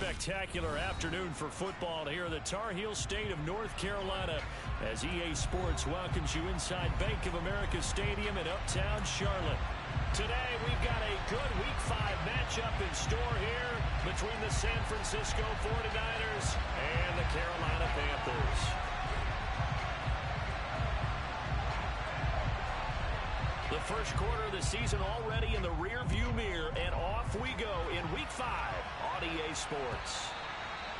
spectacular afternoon for football here in the Tar Heel state of North Carolina as EA Sports welcomes you inside Bank of America Stadium in Uptown Charlotte. Today we've got a good Week 5 matchup in store here between the San Francisco 49ers and the Carolina Panthers. The first quarter of the season already in the rear-view mirror, and off we go in Week 5 on EA Sports.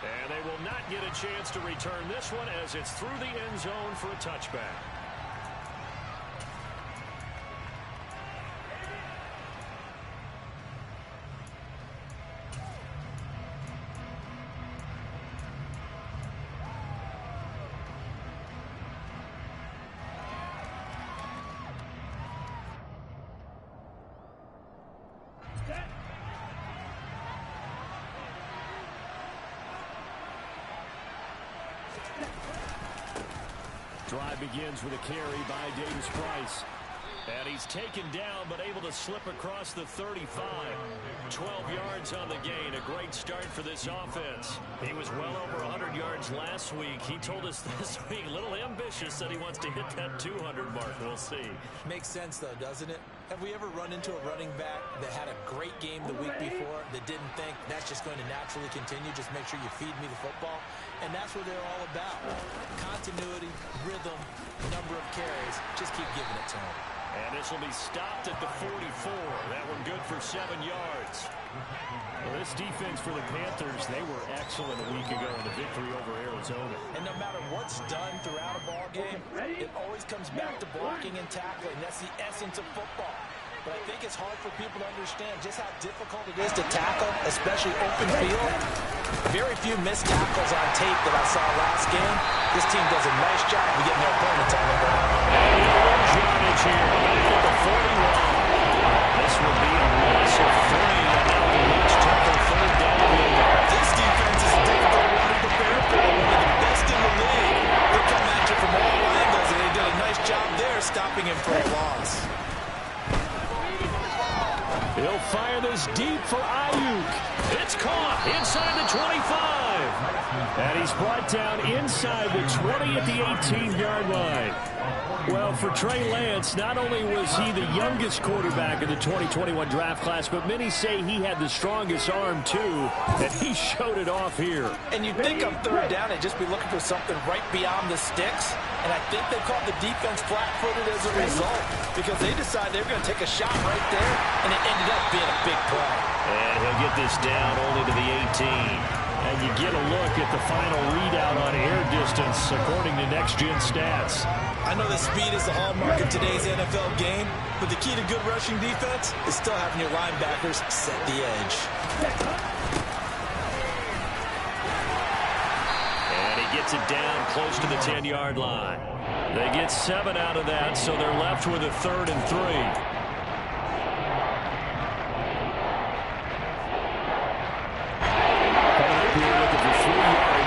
And they will not get a chance to return this one as it's through the end zone for a touchback. Drive begins with a carry by Davis Price. And he's taken down, but able to slip across the 35. 12 yards on the gain. A great start for this offense. He was well over 100 yards last week. He told us this week, a little ambitious, that he wants to hit that 200 mark. We'll see. Makes sense, though, doesn't it? Have we ever run into a running back that had a great game the week before that didn't think that's just going to naturally continue? Just make sure you feed me the football. And that's what they're all about. Continuity, rhythm, number of carries. Just keep giving it to him. And this will be stopped at the 44. That one good for 7 yards. Well, this defense for the Panthers, they were excellent a week ago in the victory over Arizona. And no matter what's done throughout a ball game, it always comes back to blocking and tackling. That's the essence of football. But I think it's hard for people to understand just how difficult it is to tackle, especially open field. Very few missed tackles on tape that I saw last game. This team does a nice job of getting their opponents on the ground. Yardage here at the 41. This will be a massive 3, and now the reach tackle third down. This defense is difficult to prepare for. One of the best in the league. They come at you from all angles, and they did a nice job there stopping him for a loss. He'll fire this deep for Ayuk. It's caught inside the 25. And he's brought down inside the 20 at the 18-yard line. Well, for Trey Lance, not only was he the youngest quarterback in the 2021 draft class, but many say he had the strongest arm, too, and he showed it off here. And you'd think on third down, they'd just be looking for something right beyond the sticks, and I think they caught the defense flat-footed as a result because they decided they were going to take a shot right there, and it ended up being a big play. And he'll get this down only to the 18. And you get a look at the final readout on air distance, according to next-gen stats. I know that speed is the hallmark of today's NFL game, but the key to good rushing defense is still having your linebackers set the edge. And he gets it down close to the 10-yard line. They get 7 out of that, so they're left with a 3rd and 3.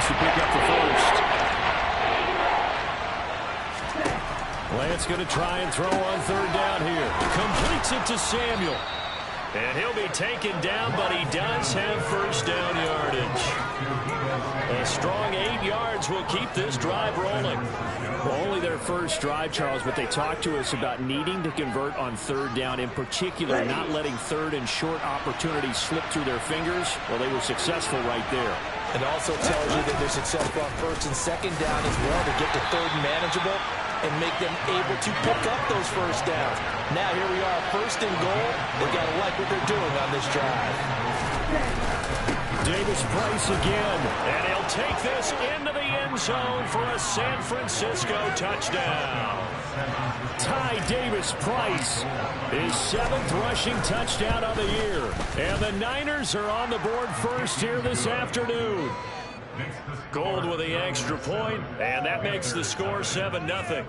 To pick up the first. Lance going to try and throw on third down here. Completes it to Samuel. And he'll be taken down, but he does have first down yardage. A strong 8 yards will keep this drive rolling. Well, only their first drive, Charles, but they talked to us about needing to convert on third down, in particular not letting third and short opportunities slip through their fingers. Well, they were successful right there. It also tells you that they're successful on first and second down as well to get to third and manageable and make them able to pick up those first downs. Now here we are, first and goal. They've got to like what they're doing on this drive. Davis Price again, and he'll take this into the end zone for a San Francisco touchdown. Ty Davis Price, his 7th rushing touchdown of the year. And the Niners are on the board first here this afternoon. Gold with the extra point, and that makes the score 7-0.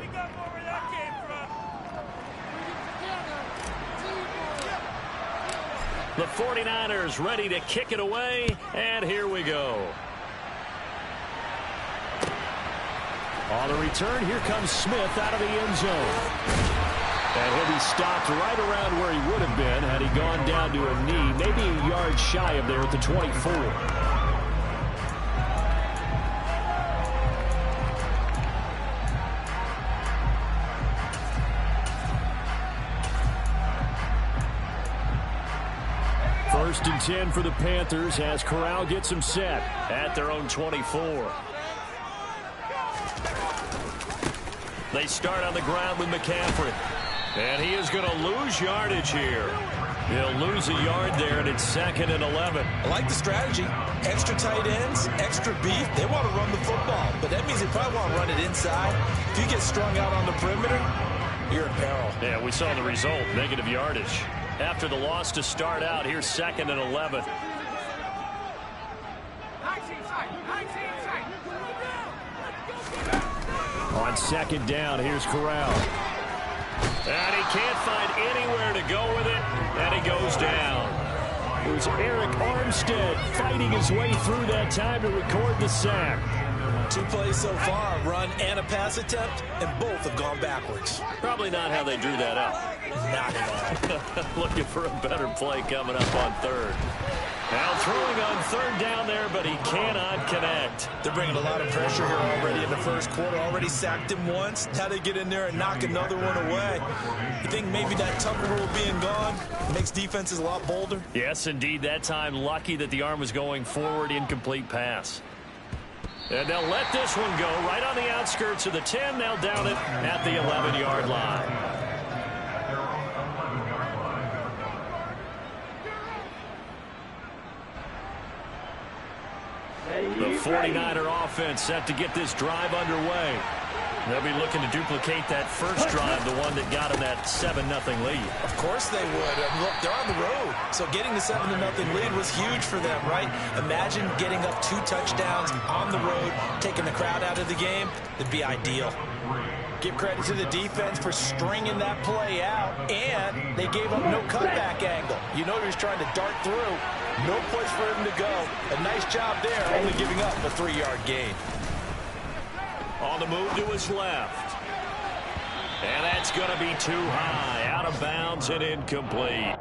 The 49ers ready to kick it away, and here we go. On the return, here comes Smith out of the end zone. And he'll be stopped right around where he would have been had he gone down to a knee, maybe a yard shy of there at the 24. first and 10 for the Panthers as Corral gets them set at their own 24. They start on the ground with McCaffrey. And he is going to lose yardage here. He'll lose a yard there, and it's 2nd and 11. I like the strategy. Extra tight ends, extra beef. They want to run the football, but that means they probably want to run it inside. If you get strung out on the perimeter, you're in peril. Yeah, we saw the result, negative yardage. After the loss to start out, here's 2nd and 11. On 2nd down, here's Corral. And he can't find anywhere to go with it, and he goes down. It was Eric Armstead fighting his way through that time to record the sack. 2 plays so far, a run and a pass attempt, and both have gone backwards. Probably not how they drew that up. Not at all. Looking for a better play coming up on 3rd. Now throwing on 3rd down there, but he cannot connect. They're bringing a lot of pressure here already in the first quarter. Already sacked him once. Now they get in there and knock another one away. You think maybe that Tucker rule being gone makes defenses a lot bolder? Yes, indeed. That time, lucky that the arm was going forward, incomplete pass. And they'll let this one go right on the outskirts of the 10. They'll down it at the 11-yard line. The 49er offense set to get this drive underway. They'll be looking to duplicate that first drive, the one that got them that 7-0 lead. Of course they would. Look, they're on the road. So getting the 7-0 lead was huge for them, right? Imagine getting up 2 touchdowns on the road, taking the crowd out of the game. That'd be ideal. Give credit to the defense for stringing that play out, and they gave up no cutback angle. You know he was trying to dart through. No place for him to go. A nice job there, only giving up a 3-yard gain. On the move to his left. And that's going to be too high. Out of bounds and incomplete.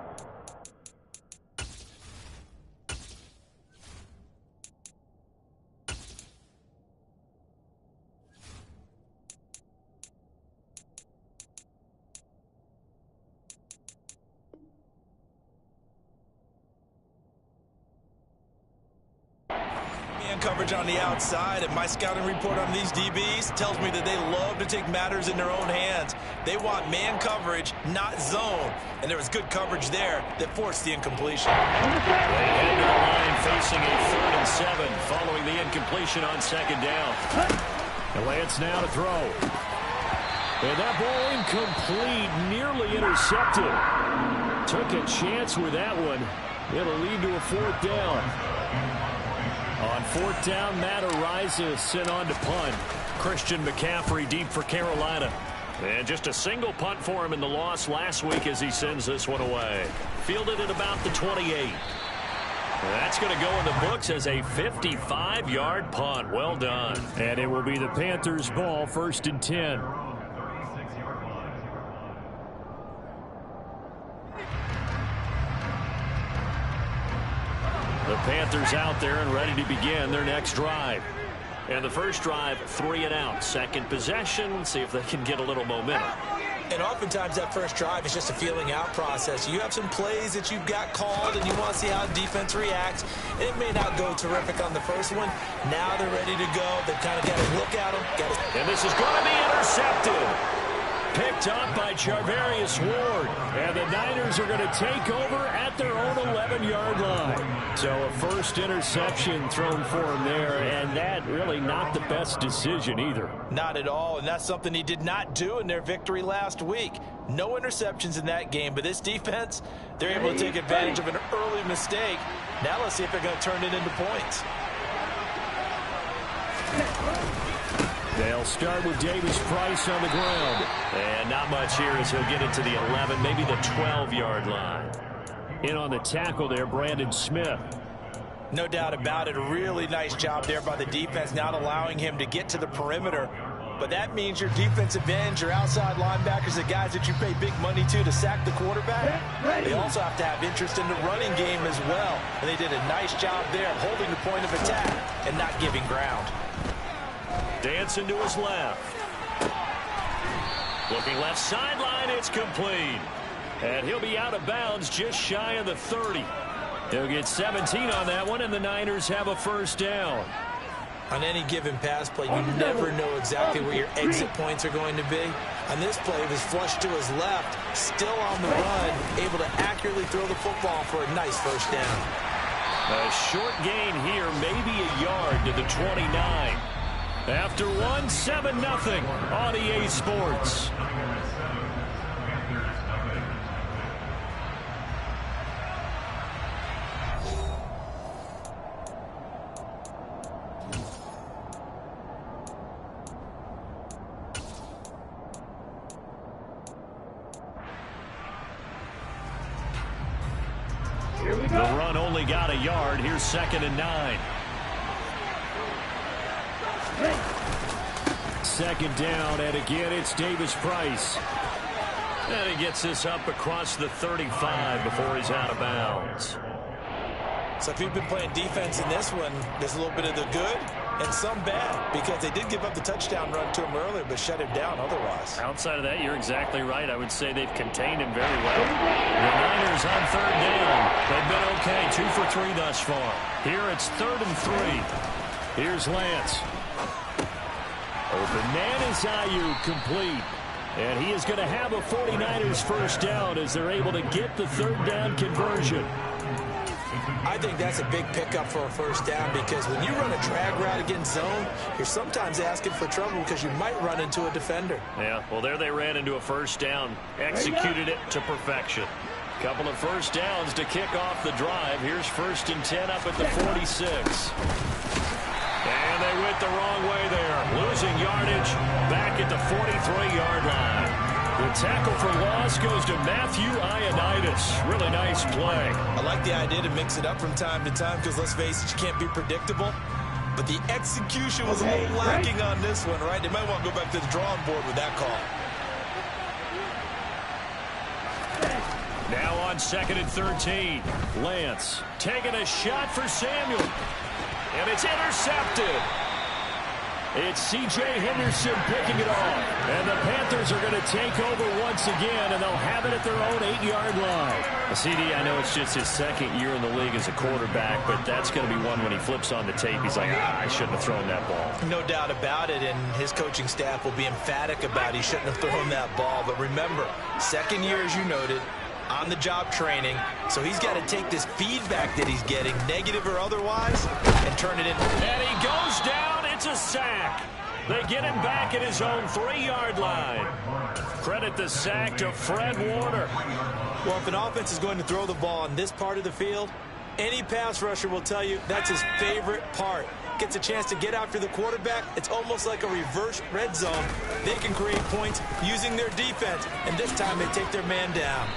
Coverage on the outside, and my scouting report on these DBs tells me that they love to take matters in their own hands. They want man coverage, not zone, and there was good coverage there that forced the incompletion. They head to the line facing a 3rd and 7 following the incompletion on 2nd down. And Lance now to throw. And that ball incomplete, nearly intercepted. Took a chance with that one. It'll lead to a 4th down. On 4th down, Matt Araiza sent on to punt. Christian McCaffrey deep for Carolina. And just a single punt for him in the loss last week as he sends this one away. Fielded at about the 28. That's going to go in the books as a 55-yard punt. Well done. And it will be the Panthers' ball, 1st and 10. The Panthers out there and ready to begin their next drive. And the first drive, 3 and out. Second possession, see if they can get a little momentum. And oftentimes that first drive is just a feeling out process. You have some plays that you've got called and you want to see how defense reacts. And it may not go terrific on the first one. Now they're ready to go. They've kind of got to look at them. And this is going to be intercepted. Picked up by Charvarius Ward. And the Niners are going to take over at their own 11-yard line. So a first interception thrown for him there, and that really not the best decision either. Not at all, and that's something he did not do in their victory last week. No interceptions in that game, but this defense, they're able to take advantage of an early mistake. Now let's see if they're going to turn it into points. They'll start with Davis Price on the ground. And not much here as he'll get it to the 11, maybe the 12-yard line. In on the tackle there, Brandon Smith. No doubt about it. A really nice job there by the defense, not allowing him to get to the perimeter. But that means your defensive ends, your outside linebackers, the guys that you pay big money to sack the quarterback, they also have to have interest in the running game as well. And they did a nice job there of holding the point of attack and not giving ground. Dancing to his left. Looking left sideline, it's complete. And he'll be out of bounds just shy of the 30. He'll get 17 on that one, and the Niners have a first down. On any given pass play, you never know exactly where your exit points are going to be. On this play, he was flushed to his left, still on the run, able to accurately throw the football for a nice first down. A short gain here, maybe a yard to the 29. After one, 7-0 on EA Sports. The run only got a yard. Here's 2nd and 9. 2nd down, and again it's Davis Price. And he gets this up across the 35 before he's out of bounds. So if you've been playing defense in this one, there's a little bit of the good and some bad, because they did give up the touchdown run to him earlier, but shut him down otherwise. Outside of that, you're exactly right. I would say they've contained him very well. The Niners on 3rd down. They've been okay, 2 for 3 thus far. Here it's 3rd and 3. Here's Lance. Open man is Ayuk, complete. And he is going to have a 49ers first down as they're able to get the 3rd down conversion. I think that's a big pickup for a first down, because when you run a drag route against zone, you're sometimes asking for trouble because you might run into a defender. Yeah, well, there they ran into a first down, executed it to perfection. Couple of first downs to kick off the drive. Here's 1st and 10 up at the 46. And they went the wrong way there. Losing yardage back at the 43-yard line. The tackle for loss goes to Matthew Ioannidis. Really nice play. I like the idea to mix it up from time to time, because let's face it, you can't be predictable. But the execution was a little lacking on this one, right? They might want to go back to the drawing board with that call. Now on 2nd and 13. Lance taking a shot for Samuel. And it's intercepted. It's C.J. Henderson picking it off. And the Panthers are going to take over once again, and they'll have it at their own 8-yard line. CD, I know it's just his 2nd year in the league as a quarterback, but that's going to be one when he flips on the tape. He's like, I shouldn't have thrown that ball. No doubt about it, and his coaching staff will be emphatic about he shouldn't have thrown that ball. But remember, 2nd year, as you noted, on-the-job training, so he's got to take this feedback that he's getting, negative or otherwise, and turn it in. And he goes down. It's a sack. They get him back at his own 3-yard line. Credit the sack to Fred Warner. Well, if an offense is going to throw the ball on this part of the field, any pass rusher will tell you that's his favorite part. Gets a chance to get after the quarterback. It's almost like a reverse red zone. They can create points using their defense, and this time they take their man down.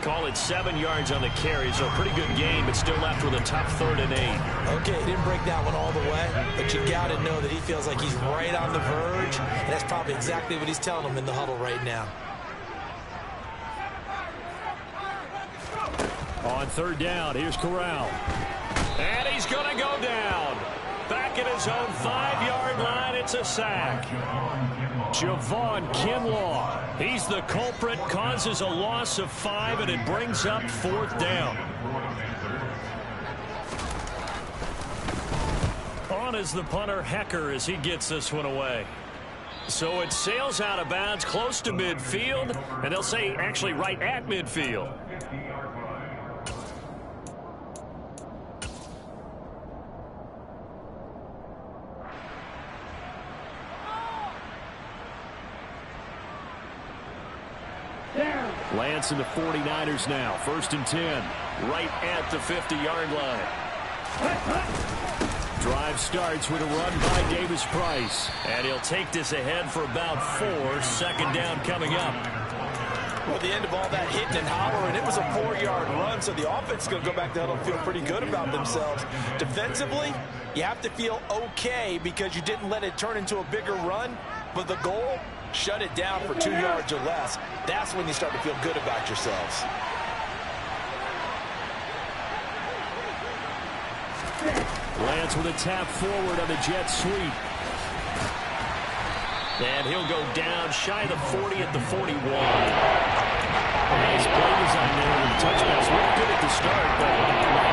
Call it 7 yards on the carry, so a pretty good game, but still left with a tough 3rd and 8. Okay, he didn't break that one all the way, but you got to know that he feels like he's right on the verge, and that's probably exactly what he's telling them in the huddle right now. On 3rd down, here's Corral. And he's going to go down. Back at his own 5-yard line, it's a sack. Javon Kinlaw, he's the culprit, causes a loss of 5, and it brings up 4th down. On is the punter, Hecker, as he gets this one away. So it sails out of bounds close to midfield, and they'll say actually right at midfield. Lance and the 49ers now. 1st and 10. Right at the 50-yard line. Drive starts with a run by Davis Price. And he'll take this ahead for about 4. 2nd down coming up. Well, at the end of all that hitting and hollering, it was a 4-yard run, so the offense is going to go back to huddle and feel pretty good about themselves. Defensively, you have to feel okay because you didn't let it turn into a bigger run, but the goal, shut it down for 2 yards or less. That's when you start to feel good about yourselves. Lance with a tap forward on the jet sweep. And he'll go down shy of the 40 at the 41. Nice play design there with the touchbacks. Really good at the start, but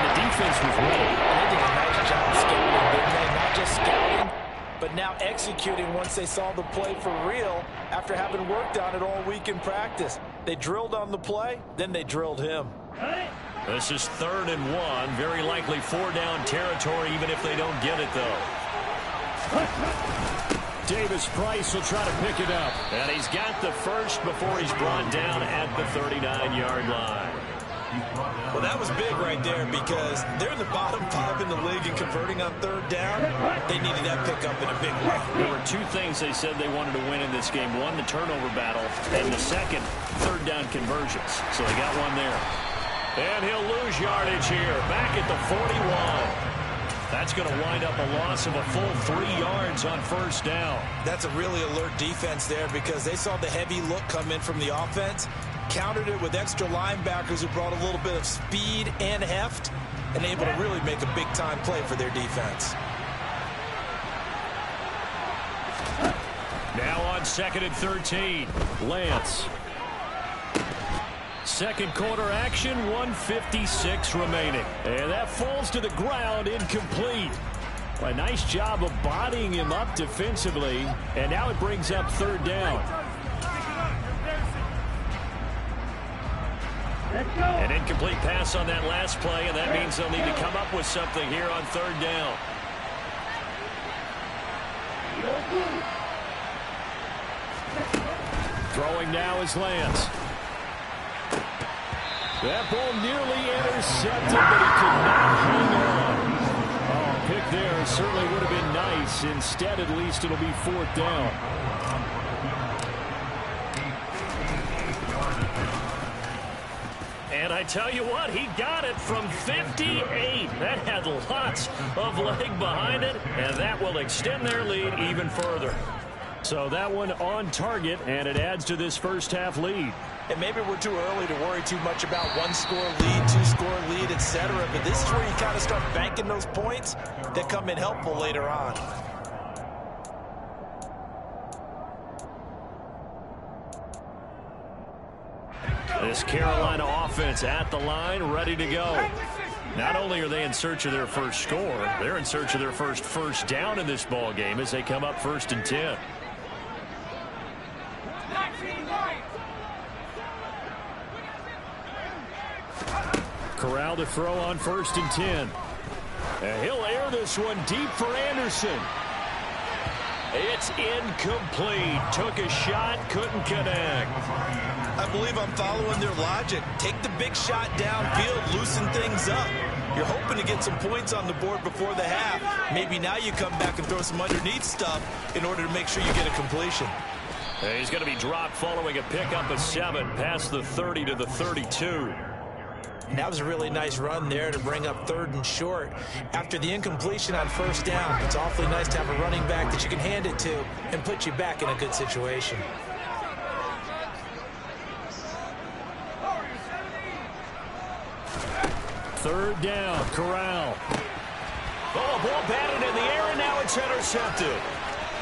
the defense was ready. They did a nice job scouting, didn't they? Not just scouting, but now executing once they saw the play for real after having worked on it all week in practice. They drilled on the play, then they drilled him. This is 3rd and 1. Very likely 4-down territory, even if they don't get it, though. Davis Price will try to pick it up. And he's got the first before he's brought down at the 39-yard line. Well, that was big right there because they're in the bottom 5 in the league in converting on 3rd down. They needed that pickup in a big way. There were 2 things they said they wanted to win in this game. One, the turnover battle, and the second, 3rd down conversions. So they got one there. And he'll lose yardage here, back at the 41. That's going to wind up a loss of a full 3 yards on 1st down. That's a really alert defense there because they saw the heavy look come in from the offense, countered it with extra linebackers who brought a little bit of speed and heft, and able to really make a big-time play for their defense. Now on 2nd and 13, Lance. Second quarter action, 1:56 remaining. And that falls to the ground, incomplete. A nice job of bodying him up defensively. And now it brings up 3rd down. An incomplete pass on that last play, and that means they'll need to come up with something here on 3rd down. Throwing now is Lance. That ball nearly intercepted, but he could not hang on. Oh, pick there certainly would have been nice. Instead, at least it'll be 4th down. And I tell you what, he got it from 58. That had lots of leg behind it, and that will extend their lead even further. So that one on target, and it adds to this first half lead. And maybe we're too early to worry too much about 1-score lead, 2-score lead, etc. But this is where you kind of start banking those points that come in helpful later on. This Carolina offense at the line, ready to go. Not only are they in search of their first score, they're in search of their first down in this ball game as they come up 1st and 10. Corral to throw on 1st and 10. And he'll air this one deep for Anderson. It's incomplete. Took a shot, couldn't connect. I believe I'm following their logic. Take the big shot downfield, loosen things up. You're hoping to get some points on the board before the half. Maybe now you come back and throw some underneath stuff in order to make sure you get a completion. He's going to be dropped following a pickup of 7 past the 30 to the 32. That was a really nice run there to bring up 3rd and short. After the incompletion on 1st down, it's awfully nice to have a running back that you can hand it to and put you back in a good situation. Third down, Corral. Oh, ball batted in the air, and now it's intercepted.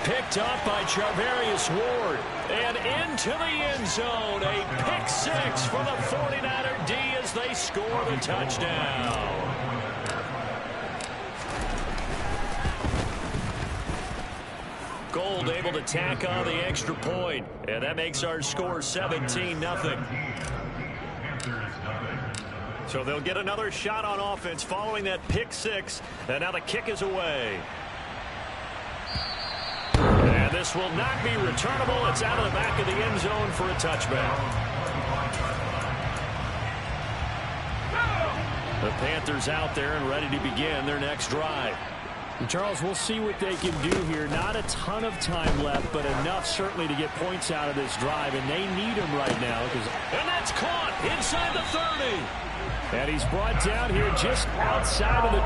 Picked up by Charvarius Ward. And into the end zone. A pick 6 for the 49er D as they score the touchdown. Gold able to tack on the extra point. And that makes our score 17-0. So they'll get another shot on offense following that pick 6. And now the kick is away. And this will not be returnable. It's out of the back of the end zone for a touchback. The Panthers out there and ready to begin their next drive. And Charles, we'll see what they can do here. Not a ton of time left, but enough certainly to get points out of this drive, and they need them right now. And that's caught inside the 30. And he's brought down here just outside of the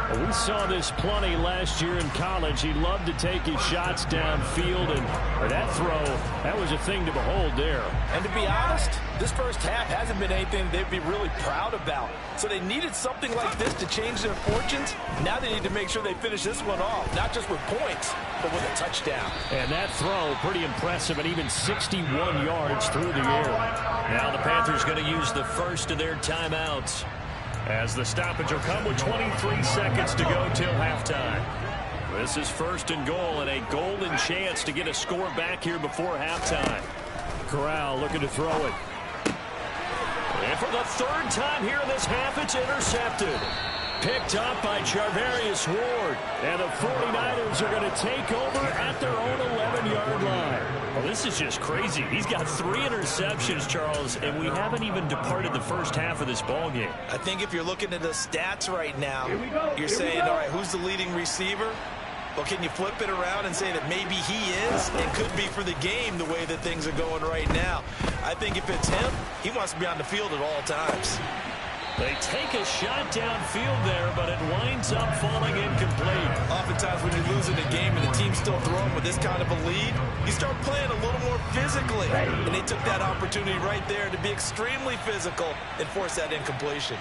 20. Well, we saw this plenty last year in college. He loved to take his shots downfield, and that throw, that was a thing to behold there. And to be honest, this first half hasn't been anything they'd be really proud about. So they needed something like this to change their fortunes. Now they need to make sure they finish this one off, not just with points, but with a touchdown. And that throw, pretty impressive, and even 61 yards through the air. Now the Panthers going to use the first of their timeouts, as the stoppage will come with 23 seconds to go till halftime. This is 1st and goal, and a golden chance to get a score back here before halftime. Corral looking to throw it. And for the 3rd time here in this half, it's intercepted. Picked up by Charvarius Ward. And the 49ers are going to take over at their own 11-yard line. Well, this is just crazy. He's got 3 interceptions, Charles, and we haven't even departed the first half of this ballgame. I think if you're looking at the stats right now, you're saying, all right, who's the leading receiver? Well, can you flip it around and say that maybe he is and could be for the game the way that things are going right now? I think if it's him, he wants to be on the field at all times. They take a shot downfield there, but it winds up falling incomplete. Oftentimes when you're losing a game and the team's still throwing with this kind of a lead, you start playing a little more physically. And they took that opportunity right there to be extremely physical and force that incompletion.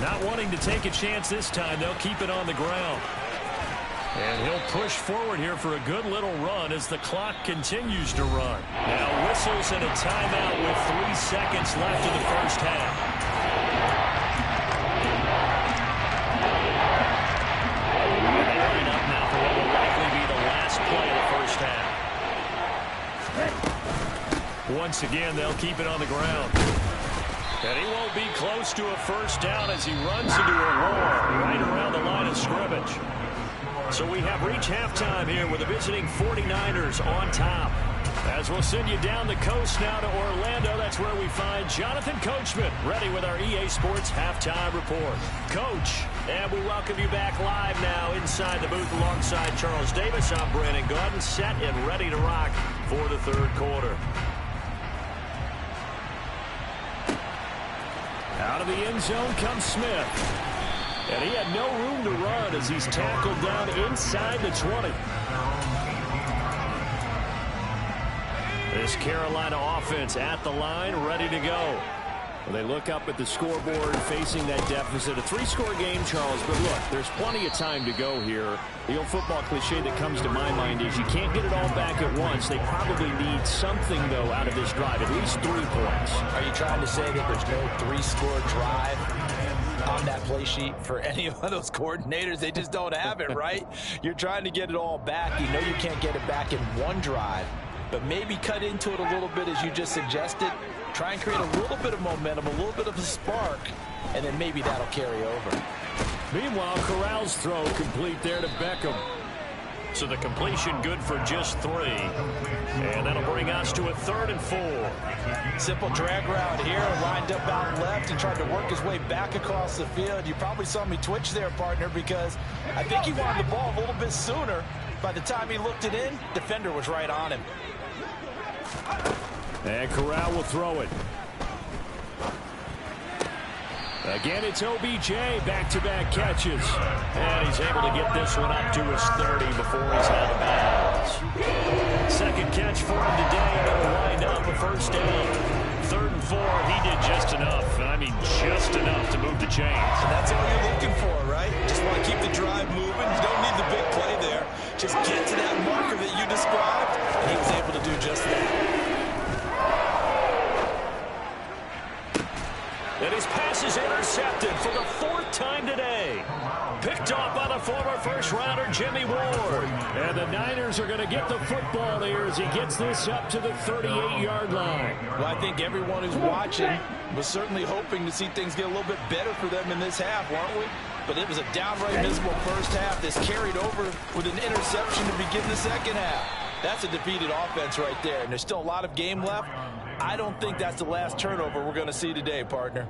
Not wanting to take a chance this time, they'll keep it on the ground. And he'll push forward here for a good little run as the clock continues to run. Now whistles and a timeout with 3 seconds left in the first half. And they line up now for what will likely be the last play of the first half. Once again, they'll keep it on the ground. And he won't be close to a first down as he runs into a wall right around the line of scrimmage. So we have reached halftime here with the visiting 49ers on top. As we'll send you down the coast now to Orlando, that's where we find Jonathan Coachman ready with our EA Sports Halftime Report. Coach, and we welcome you back live now inside the booth alongside Charles Davis. I'm Brandon Gaudin, set and ready to rock for the 3rd quarter. Out of the end zone comes Smith. And he had no room to run as he's tackled down inside the 20. This Carolina offense at the line, ready to go. Well, they look up at the scoreboard facing that deficit. A 3-score game, Charles, but look, there's plenty of time to go here. The old football cliche that comes to my mind is you can't get it all back at once. They probably need something, though, out of this drive, at least 3 points. Are you trying to say that there's no 3-score drive on that play sheet for any of those coordinators? They just don't have it, right? You're trying to get it all back. You know you can't get it back in one drive, but maybe cut into it a little bit as you just suggested. Try and create a little bit of momentum, a little bit of a spark, and then maybe that'll carry over. Meanwhile, Corral's throw complete there to Beckham. So the completion good for just 3. And that'll bring us to a 3rd and 4. Simple drag route here, lined up out left and tried to work his way back across the field. You probably saw me twitch there, partner, because I think he wanted the ball a little bit sooner. By the time he looked it in, defender was right on him. And Corral will throw it. Again, it's OBJ, back-to-back catches. And he's able to get this one up to his 30 before he's out of bounds. 2nd catch for him today, and it'll wind up a first down. 3rd and 4, he did just enough. I mean, just enough to move the chains. And that's all you're looking for, right? Just want to keep the drive moving. You don't need the big play there. Just get to that marker that you described, and he was able to do just that. And his pass is intercepted for the 4th time today. Picked off by the former first-rounder Jimmy Ward. And the Niners are going to get the football here as he gets this up to the 38-yard line. Well, I think everyone who's watching was certainly hoping to see things get a little bit better for them in this half, weren't we? But it was a downright miserable first half. This carried over with an interception to begin the second half. That's a defeated offense right there, and there's still a lot of game left. I don't think that's the last turnover we're going to see today, partner.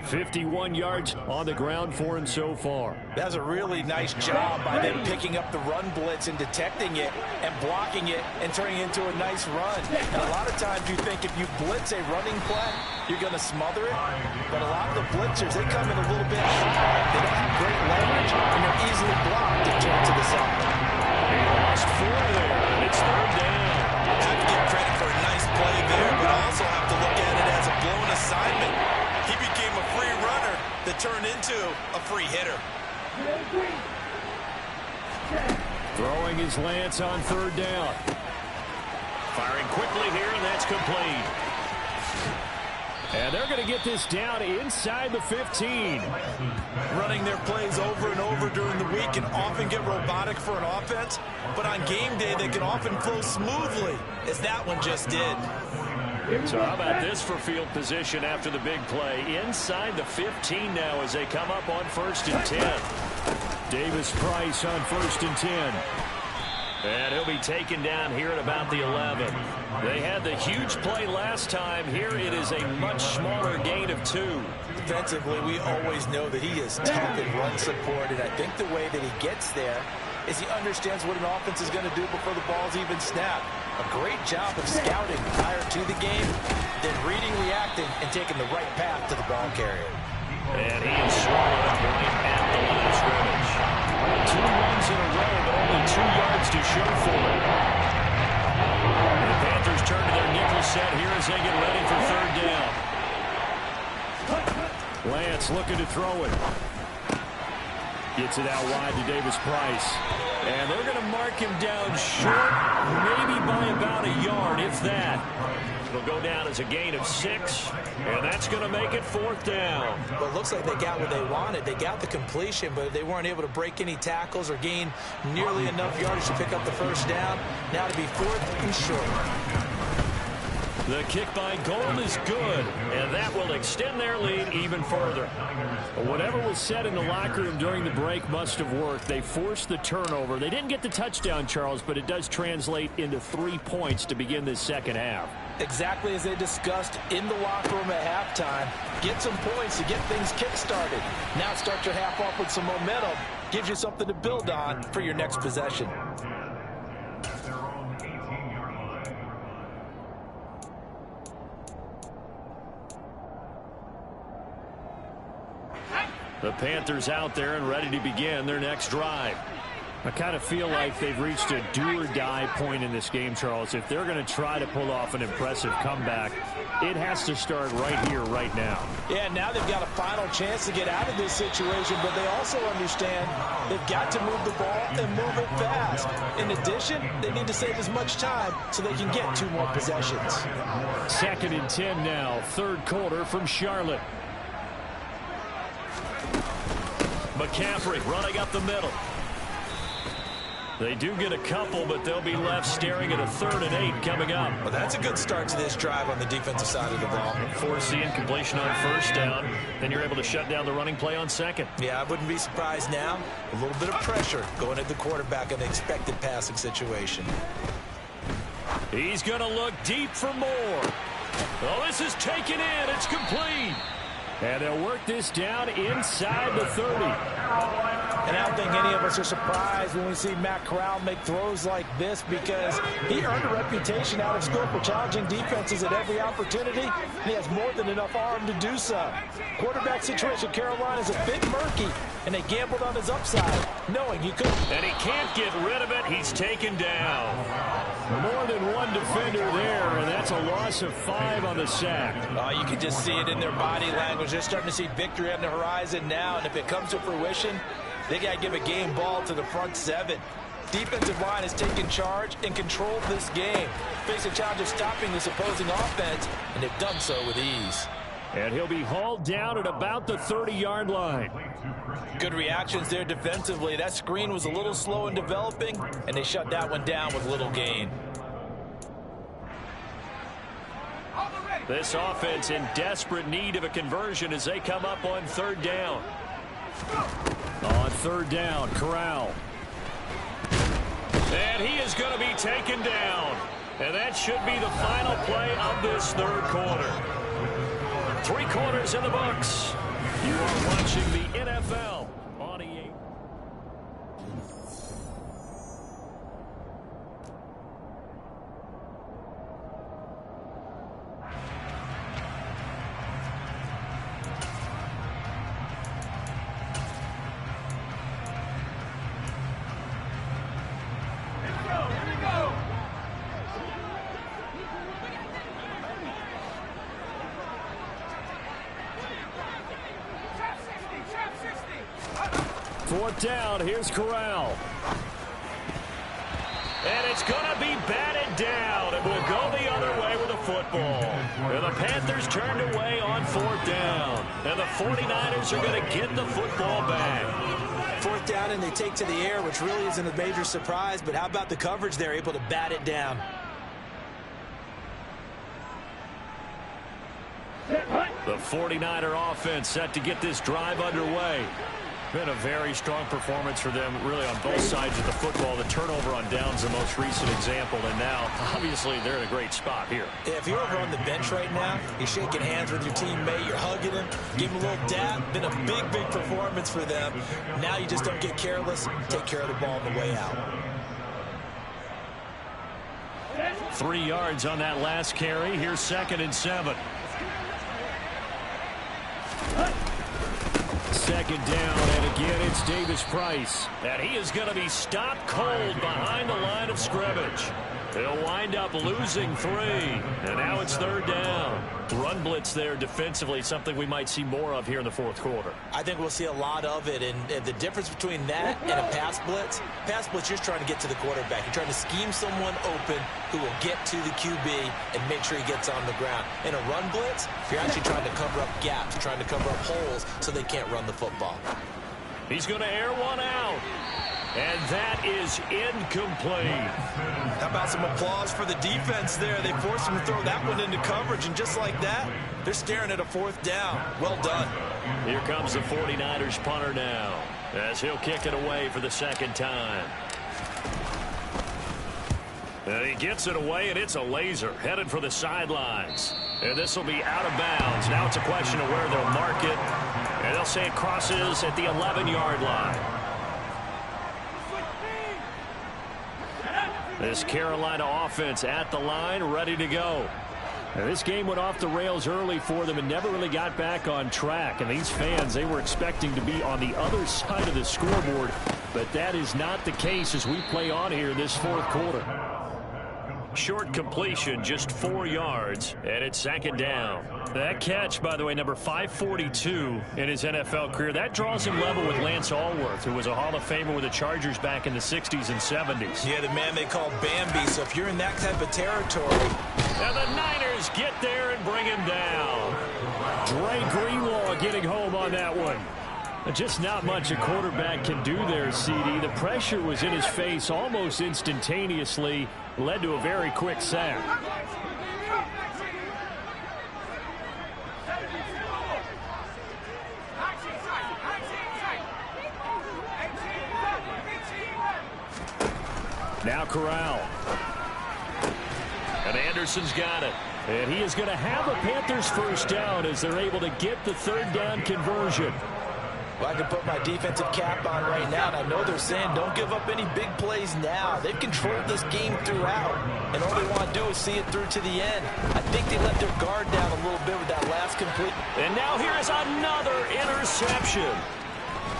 51 yards on the ground for him so far. That's a really nice job by them picking up the run blitz and detecting it and blocking it and turning it into a nice run. And a lot of times you think if you blitz a running play, you're going to smother it. But a lot of the blitzers, they come in a little bit high. They don't have great leverage, and they're easily blocked and turned to the side. He lost 4 there, and it's 3rd down. Have to give credit for a nice play there, but also have to look at it as a blown assignment. He became a free runner that turned into a free hitter. Throwing his Lance on 3rd down. Firing quickly here, and that's complete. And they're going to get this down inside the 15. Running their plays over and over during the week can often get robotic for an offense, but on game day they can often flow smoothly, as that one just did. So how about this for field position after the big play? Inside the 15 now as they come up on 1st and 10. Davis Price on 1st and 10. And he'll be taken down here at about the 11. They had the huge play last time. Here it is a much smaller gain of 2. Defensively, we always know that he is tough in run support, and I think the way that he gets there is he understands what an offense is going to do before the ball's even snapped. A great job of scouting prior to the game, then reading, reacting, and taking the right path to the ball carrier. And he is swallowed up right at the line of scrimmage. 2 runs in a row, but only 2 yards to show for it. The Panthers turn to their nickel set here as they get ready for 3rd down. Lance looking to throw it. Gets it out wide to Davis Price. And they're going to mark him down short, maybe by about a yard, if that. It'll go down as a gain of 6, and that's going to make it 4th down. Well, it looks like they got what they wanted. They got the completion, but they weren't able to break any tackles or gain nearly enough yardage to pick up the 1st down. Now to be 4th and short. The kick by goal is good, and that will extend their lead even further. Whatever was said in the locker room during the break must have worked. They forced the turnover. They didn't get the touchdown, Charles, but it does translate into 3 points to begin this 2nd half. Exactly as they discussed in the locker room at halftime. Get some points to get things kick-started. Now start your half off with some momentum. Gives you something to build on for your next possession. The Panthers out there and ready to begin their next drive. I kind of feel like they've reached a do-or-die point in this game, Charles. If they're going to try to pull off an impressive comeback, it has to start right here, right now. Yeah, now they've got a final chance to get out of this situation, but they also understand they've got to move the ball and move it fast. In addition, they need to save as much time so they can get 2 more possessions. 2nd and 10 now, 3rd quarter from Charlotte. McCaffrey running up the middle. They do get a couple, but they'll be left staring at a 3rd and 8 coming up. Well, that's a good start to this drive on the defensive side of the ball. Force the incompletion on 1st down. Then you're able to shut down the running play on 2nd. Yeah, I wouldn't be surprised now. A little bit of pressure going at the quarterback in an expected passing situation. He's going to look deep for more. Oh, this is taken in. It's complete. And they'll work this down inside the 30. And I don't think any of us are surprised when we see Matt Corral make throws like this, because he earned a reputation out of school for challenging defenses at every opportunity. And he has more than enough arm to do so. Quarterback situation, Carolina's a bit murky, and they gambled on his upside, knowing he couldn't. And he can't get rid of it. He's taken down. More than one defender there, and that's a loss of 5 on the sack. You can just see it in their body language. They're starting to see victory on the horizon now, and if it comes to fruition, they got to give a game ball to the front 7. Defensive line has taken charge and controlled this game. Face a challenge of stopping this opposing offense, and they've done so with ease. And he'll be hauled down at about the 30-yard line. Good reactions there defensively. That screen was a little slow in developing, and they shut that one down with little gain. This offense in desperate need of a conversion as they come up on 3rd down. On 3rd down, Corral. And he is going to be taken down. And that should be the final play of this third quarter. 3 quarters in the books. You are watching the NFL on EA. Fourth down, here's Corral. And it's going to be batted down. It will go the other way with the football. And the Panthers turned away on 4th down. And the 49ers are going to get the football back. 4th down and they take to the air, which really isn't a major surprise. But how about the coverage there, able to bat it down? The 49er offense set to get this drive underway. Been a very strong performance for them, really, on both sides of the football. The turnover on downs, the most recent example, and now, obviously, they're in a great spot here. Yeah, if you're over on the bench right now, you're shaking hands with your teammate, you're hugging him, give him a little dap. Been a big, big performance for them. Now you just don't get careless, take care of the ball on the way out. 3 yards on that last carry. Here's 2nd and 7. 2nd down, and again it's Davis Price. And he is going to be stopped cold behind the line of scrimmage. They'll wind up losing 3. And now it's 3rd down. Run blitz there defensively, something we might see more of here in the 4th quarter. I think we'll see a lot of it. And the difference between that and a pass blitz, you're just trying to get to the quarterback. You're trying to scheme someone open who will get to the QB and make sure he gets on the ground. In a run blitz, you're actually trying to cover up gaps, trying to cover up holes so they can't run the football. He's going to air one out. And that is incomplete. How about some applause for the defense there? They forced him to throw that one into coverage, and just like that, they're staring at a 4th down. Well done. Here comes the 49ers punter now, as he'll kick it away for the 2nd time. And he gets it away, and it's a laser, headed for the sidelines. And this will be out of bounds. Now it's a question of where they'll mark it. And they'll say it crosses at the 11-yard line. This Carolina offense at the line, ready to go. Now, this game went off the rails early for them and never really got back on track. And these fans, they were expecting to be on the other side of the scoreboard. But that is not the case as we play on here in this 4th quarter. Short completion, just 4 yards, and it's 2nd down. That catch, by the way, number 542 in his NFL career, that draws him level with Lance Allworth, who was a Hall of Famer with the Chargers back in the 60s and 70s. Yeah, the man they call Bambi, so if you're in that type of territory. And the Niners get there and bring him down. Dre Greenlaw getting home on that one. Just not much a quarterback can do there, CD. The pressure was in his face almost instantaneously, led to a very quick sack. Now Corral. And Anderson's got it. And he is going to have a Panthers 1st down as they're able to get the 3rd down conversion. Well, I can put my defensive cap on right now, and I know they're saying don't give up any big plays now. They've controlled this game throughout, and all they want to do is see it through to the end. I think they let their guard down a little bit with that last complete. And now here is another interception.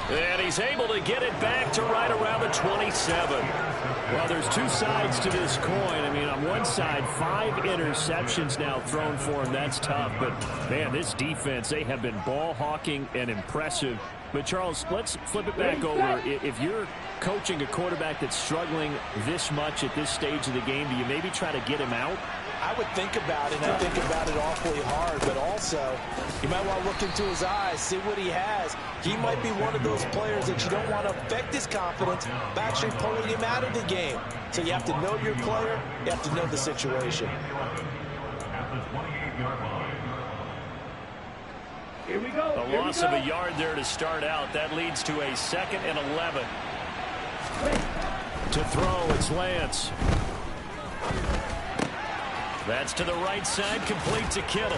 And he's able to get it back to right around the 27. Well, there's 2 sides to this coin. I mean, on one side, 5 interceptions now thrown for him. That's tough. But, man, this defense, they have been ball hawking and impressive. But, Charles, let's flip it back over. If you're coaching a quarterback that's struggling this much at this stage of the game, do you maybe try to get him out? I would think about it, and I think about it awfully hard, but also you might want to look into his eyes, see what he has. He might be one of those players that you don't want to affect his confidence by actually pulling him out of the game. So you have to know your player, you have to know the situation. Here we go. A loss of a yard there to start out. That leads to a 2nd and 11. To throw, it's Lance. That's to the right side, complete to Kittle.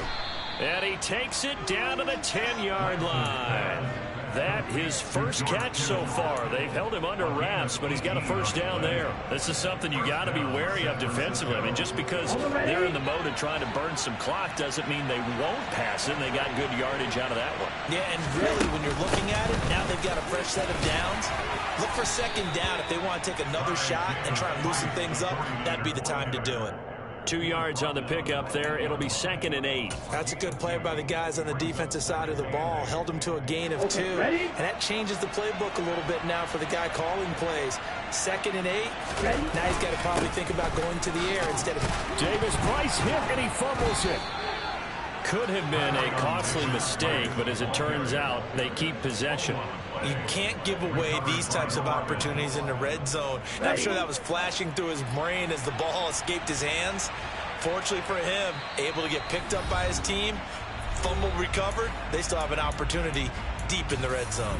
And he takes it down to the 10-yard line. That his first catch so far. They've held him under wraps, but he's got a first down there. This is something you got to be wary of defensively. I mean, just because they're in the mode of trying to burn some clock doesn't mean they won't pass it. And they got good yardage out of that one. Yeah, and really, when you're looking at it, now they've got a fresh set of downs. Look for second down if they want to take another shot and try and loosen things up. That'd be the time to do it. 2 yards on the pickup there. It'll be 2nd and 8. That's a good play by the guys on the defensive side of the ball. Held them to a gain of 2. And that changes the playbook a little bit now for the guy calling plays. 2nd and 8. Now he's got to probably think about going to the air instead of... Davis Price hit, and he fumbles it. Could have been a costly mistake, but as it turns out, they keep possession. You can't give away these types of opportunities in the red zone. And I'm sure that was flashing through his brain as the ball escaped his hands. Fortunately for him, able to get picked up by his team, fumble recovered. They still have an opportunity deep in the red zone.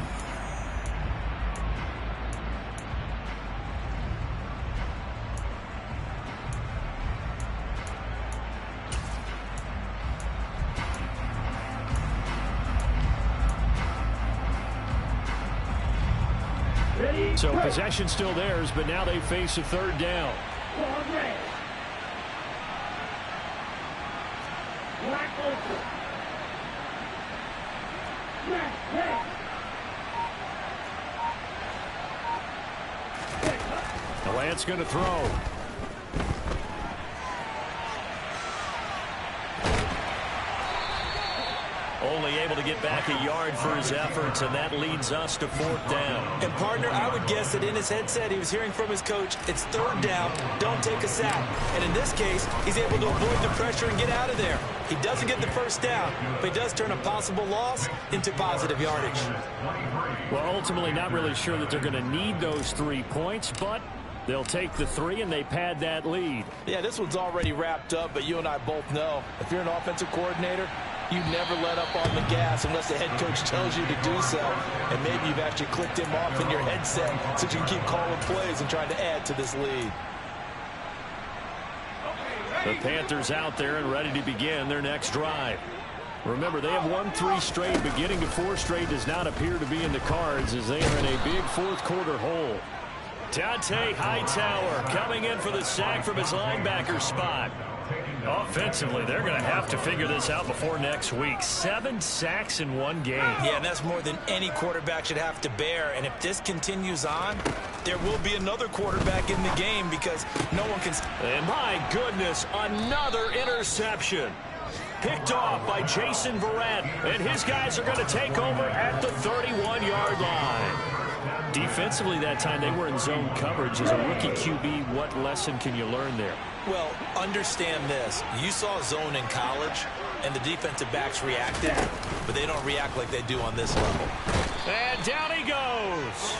So possession still theirs, but now they face a 3rd down. Lance going to throw. Only able to get back a yard for his efforts, and that leads us to 4th down. And, partner, I would guess that in his headset he was hearing from his coach, it's 3rd down, don't take a sack. And in this case, he's able to avoid the pressure and get out of there. He doesn't get the first down, but he does turn a possible loss into positive yardage. Well, ultimately not really sure that they're going to need those 3 points, but they'll take the 3 and they pad that lead. Yeah, this one's already wrapped up, but you and I both know if you're an offensive coordinator, you never let up on the gas unless the head coach tells you to do so. And maybe you've actually clicked him off in your headset so you can keep calling plays and trying to add to this lead. The Panthers out there and ready to begin their next drive. Remember, they have won 3 straight. Beginning to 4 straight does not appear to be in the cards as they are in a big 4th quarter hole. Dante Hightower coming in for the sack from his linebacker spot. Offensively, they're going to have to figure this out before next week. 7 sacks in 1 game. Yeah, and that's more than any quarterback should have to bear. And if this continues on, there will be another quarterback in the game because no one can... And my goodness, another interception. Picked off by Jason Verrett. And his guys are going to take over at the 31-yard line. Defensively that time, they were in zone coverage. As a rookie QB, what lesson can you learn there? Well, understand this. You saw zone in college, and the defensive backs reacted, but they don't react like they do on this level. And down he goes.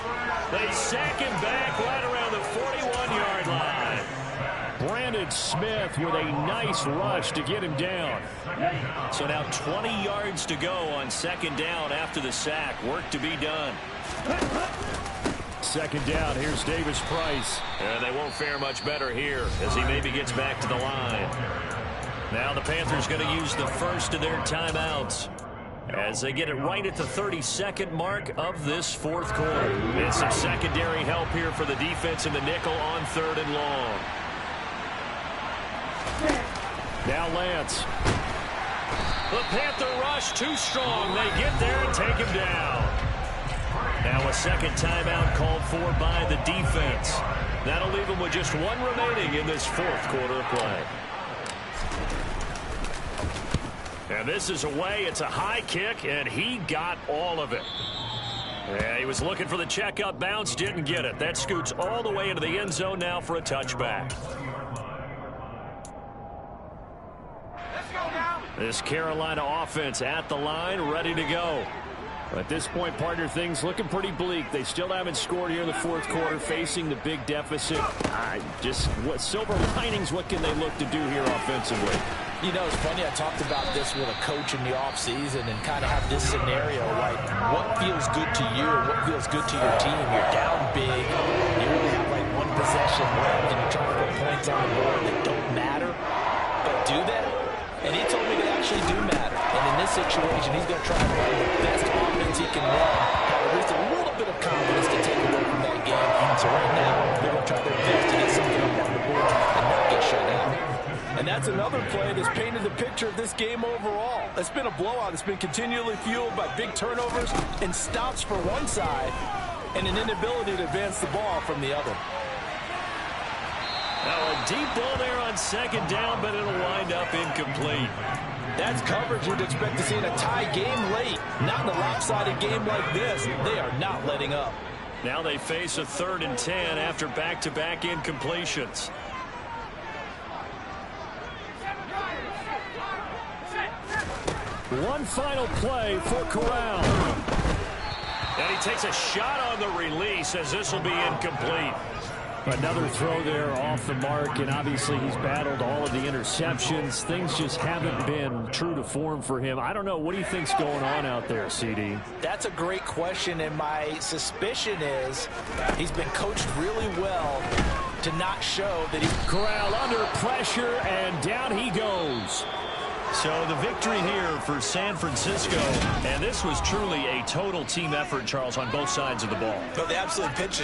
They sack him back right around the 41-yard line. Brandon Smith with a nice rush to get him down. So now 20 yards to go on 2nd down after the sack. Work to be done. 2nd down, here's Davis Price. And they won't fare much better here as he maybe gets back to the line. Now the Panthers going to use the first of their timeouts as they get it right at the 32nd mark of this 4th quarter. And some secondary help here for the defense in the nickel on 3rd and long. Now Lance. The Panther rush too strong. They get there and take him down. Now a 2nd timeout called for by the defense. That'll leave them with just 1 remaining in this 4th quarter of play. And this is away. It's a high kick, and he got all of it. Yeah, he was looking for the checkup bounce, didn't get it. That scoots all the way into the end zone now for a touchback. This Carolina offense at the line, ready to go. At this point, partner, things looking pretty bleak. They still haven't scored here in the 4th quarter, facing the big deficit. Just what silver linings, what can they look to do here offensively? You know, it's funny, I talked about this with a coach in the offseason and kind of have this scenario, like what feels good to you and what feels good to your team. You're down big. You really have like 1 possession left, and you're trying to put points on the board that don't matter, but do that? And he told me they actually do matter. And in this situation, he's going to try to run the best offense he can run, have at least a little bit of confidence to take away from that game. So right now, they're going to try their best to get something up on the board and not get shut out. And that's another play that's painted the picture of this game overall. It's been a blowout. It's been continually fueled by big turnovers and stops for one side and an inability to advance the ball from the other. Now a deep ball there on second down, but it'll wind up incomplete. That's coverage you'd expect to see in a tie game late. Not in a lopsided game like this. They are not letting up. Now they face a 3rd and 10 after back-to-back incompletions. One final play for Corral. And he takes a shot on the release as this will be incomplete. Another throw there off the mark, and obviously he's battled all of the interceptions. Things just haven't been true to form for him. I don't know. What do you think's going on out there, CD? That's a great question, and my suspicion is he's been coached really well to not show that he... Corral under pressure, and down he goes. So the victory here for San Francisco, and this was truly a total team effort, Charles, on both sides of the ball. But they absolutely pitched